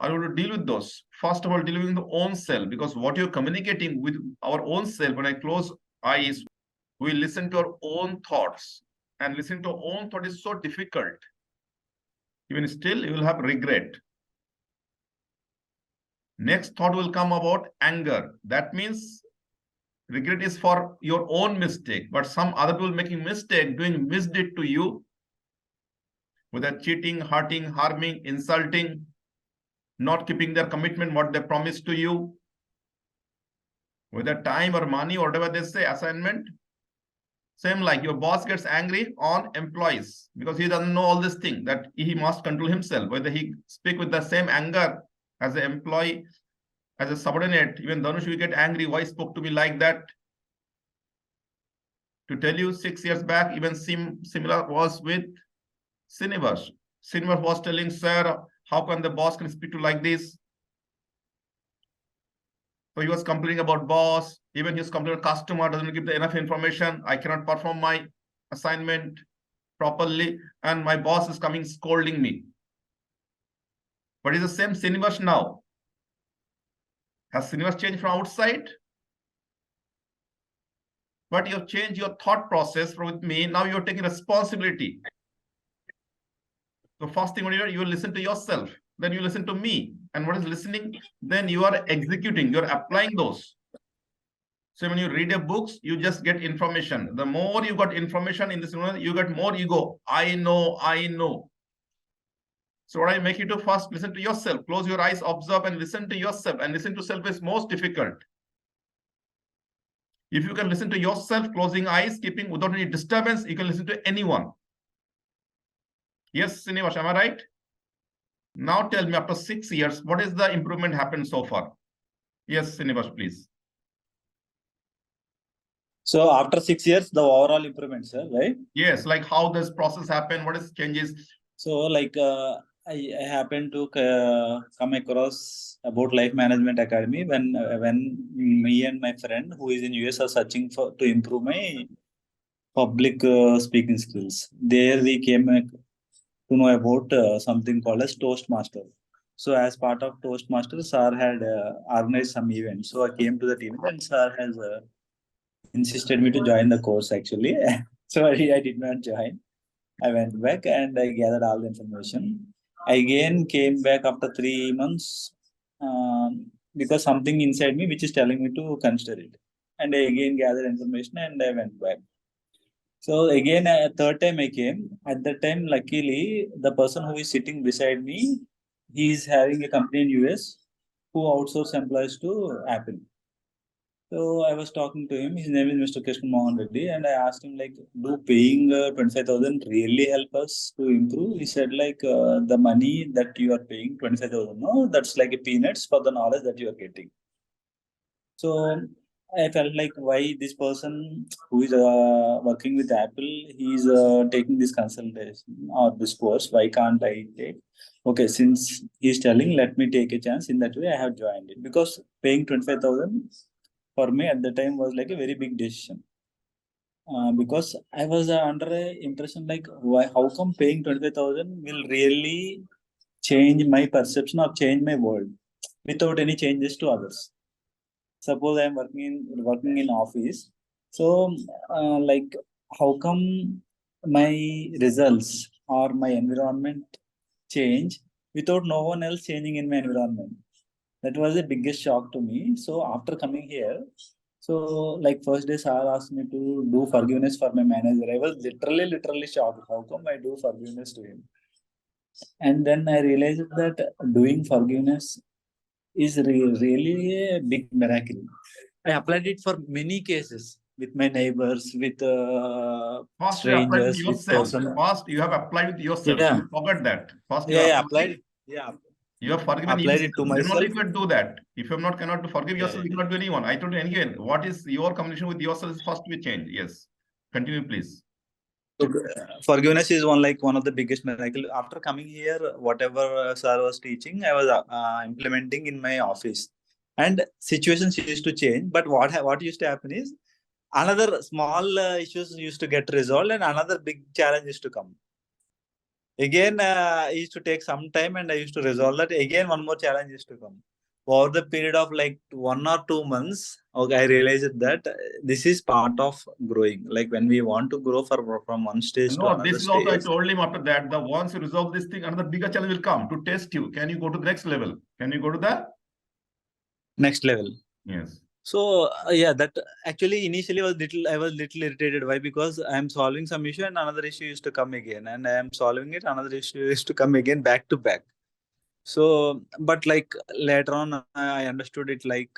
are going to deal with those. First of all, dealing with the own self, because what you're communicating with our own self, when I close eyes, we listen to our own thoughts. And listening to our own thought is so difficult. Even still, you will have regret. Next thought will come about anger. That means regret is for your own mistake, but some other people making mistake, doing misdeed to you, whether cheating, hurting, harming, insulting, not keeping their commitment, what they promised to you, whether time or money, whatever they say, assignment. Same like your boss gets angry on employees because he doesn't know all this thing that he must control himself. Whether he speak with the same anger as an employee, as a subordinate, even Dhanush will get angry. Why spoke to me like that? To tell you, 6 years back, even similar was with Srinivas. Srinivas was telling, sir, how can the boss can speak to like this? So he was complaining about boss. Even his complaining customer doesn't give the enough information. I cannot perform my assignment properly, and my boss is coming scolding me. But it's the same Srinivas now. Has Srinivas changed from outside? But you have changed your thought process with me. Now you're taking responsibility. So first thing, you will listen to yourself. Then you listen to me. And what is listening? Then you are executing. You're applying those. So when you read a books, you just get information. The more you got information in this universe, you get more ego. I know, I know. So what I make you do first, listen to yourself. Close your eyes, observe and listen to yourself. And listen to self is most difficult. If you can listen to yourself, closing eyes, keeping without any disturbance, you can listen to anyone. Yes, Srinivas, am I right? Now tell me, after 6 years, what is the improvement happened so far? Yes, Srinivas, please. So after 6 years, the overall improvement, sir, right? Yes, like how this process happened, what is changes? So like I happened to come across about Life Management Academy when me and my friend who is in US are searching to improve my public speaking skills. There we came to know about something called as Toastmaster. So as part of Toastmaster, sir had organized some event. So I came to that event and sir has insisted me to join the course actually. So I did not join. I went back and I gathered all the information. I again came back after 3 months because something inside me which is telling me to consider it. And I again gathered information and I went back. So again, third time I came. At that time, luckily, the person who is sitting beside me, he is having a company in US who outsource employees to Apple. So I was talking to him. His name is Mr. Krishna Mohan Reddy, and I asked him like, "Do paying 25,000 really help us to improve?" He said like, "The money that you are paying 25,000, no, that's like a peanuts for the knowledge that you are getting." So I felt like why this person who is working with Apple, he's taking this consultation or this course. Why can't I take? Okay, since he's telling, let me take a chance. In that way, I have joined it because paying 25,000 for me at the time was like a very big decision. Because I was under a impression like, why? How come paying 25,000 will really change my perception or change my world without any changes to others? Suppose I am working in office, so like how come my results or my environment change without no one else changing in my environment? That was the biggest shock to me. So after coming here, so like first day sir asked me to do forgiveness for my manager. I was literally shocked. How come I do forgiveness to him? And then I realized that doing forgiveness is really a big miracle. I applied it for many cases with my neighbors, with First, you applied with strangers, with yourself. person. First, you have applied with yourself. Yeah, You forgot that. First, you yeah, have I applied. applied. Yeah, You have forgiven applied it to yourself. Then only myself. you can do that. If you have not cannot to forgive Yeah, yourself, you cannot do anyone. I told you again, what is your communication with yourself is first we change. Yes. Continue, please. so, forgiveness is one of the biggest miracle. After coming here, whatever sir was teaching, I was implementing in my office, and situations used to change. But what used to happen is another small issues used to get resolved, and another big challenge used to come. Again, I used to take some time and I used to resolve that. Again, one more challenge used to come. Over the period of like 1 or 2 months, okay, I realized that this is part of growing. Like when we want to grow from one stage to No, this another is also, I stage. told him after that, the once you resolve this thing, another bigger challenge will come to test you. Can you go to the next level? Can you go to the Next level. yes? So yeah, that actually initially I was little irritated. Why? Because I am solving some issue and another issue used to come again, and I am solving it, another issue used to come again back to back. So, but like later on, I understood it like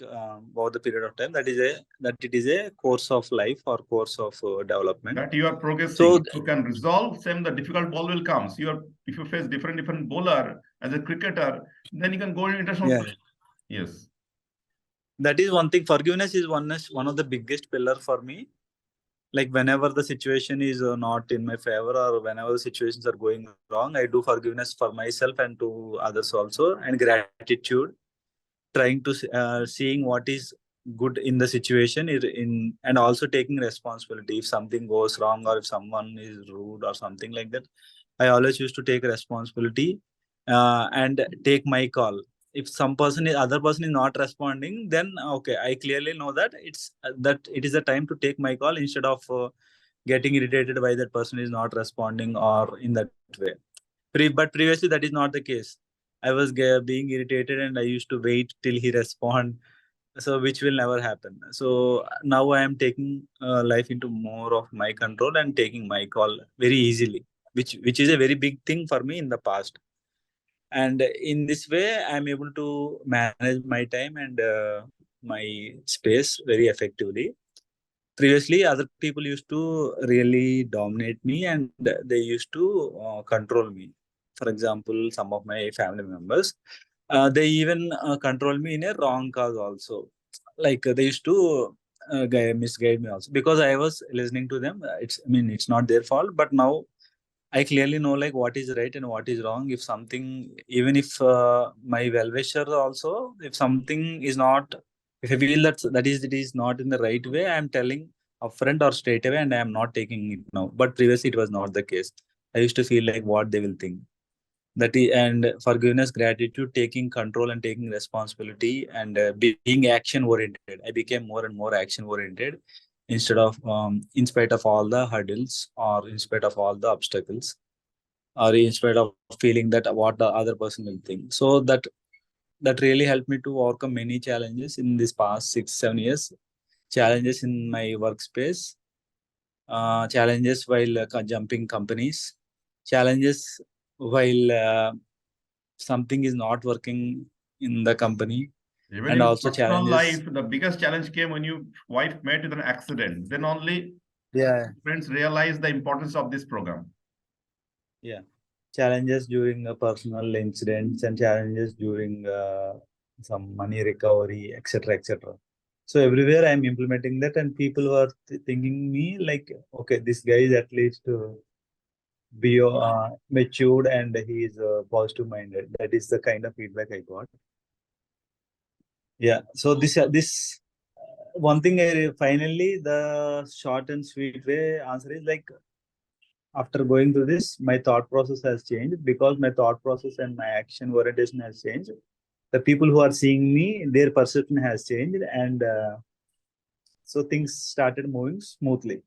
over the period of time that it is a course of life or course of development. That you are progressing. So If you can resolve, same the difficult ball will come. So you are, if you face different bowler as a cricketer, then you can go in international. yeah, Yes. that is one thing. Forgiveness is one of the biggest pillar for me. Like whenever the situation is not in my favor or whenever the situations are going wrong, I do forgiveness for myself and to others also, and gratitude, trying to seeing what is good in the situation in, and also taking responsibility if something goes wrong or if someone is rude or something like that. I always used to take responsibility and take my call. If other person is not responding, then okay, I clearly know that that it is a time to take my call instead of getting irritated by that person is not responding or in that way. But previously that is not the case. I was being irritated and I used to wait till he respond. So which will never happen. So now I am taking life into more of my control and taking my call very easily, which is a very big thing for me in the past. And in this way, I'm able to manage my time and my space very effectively. Previously, other people used to really dominate me and they used to control me. For example, some of my family members, they even control me in a wrong cause also. Like they used to misguide me also because I was listening to them. I mean, it's not their fault, but now I clearly know like what is right and what is wrong. If something, even if my well-wisher also, if something is not, if I feel that it is not in the right way, I am telling upfront or straight away, and I am not taking it now. But previously it was not the case. I used to feel like what they will think. That is, and forgiveness, gratitude, taking control and taking responsibility, and being action oriented. I became more and more action oriented instead of in spite of all the hurdles or in spite of all the obstacles or in spite of feeling that what the other person will think. So that really helped me to overcome many challenges in this past 6 7 years. Challenges in my workspace, challenges while jumping companies, challenges while something is not working in the company, Even and in also personal challenges. life, the biggest challenge came when your wife met with an accident. Then only Yeah, friends realize the importance of this program. yeah. Challenges during personal incidents and challenges during some money recovery, etc., etc. So everywhere I'm implementing that, and people were thinking me like, okay, this guy is at least be matured and he is positive minded. That is the kind of feedback I got. Yeah. So this one thing I finally the short and sweet way answer is like after going through this, my thought process has changed because my thought process and my action orientation has changed. The people who are seeing me, their perception has changed, and so things started moving smoothly.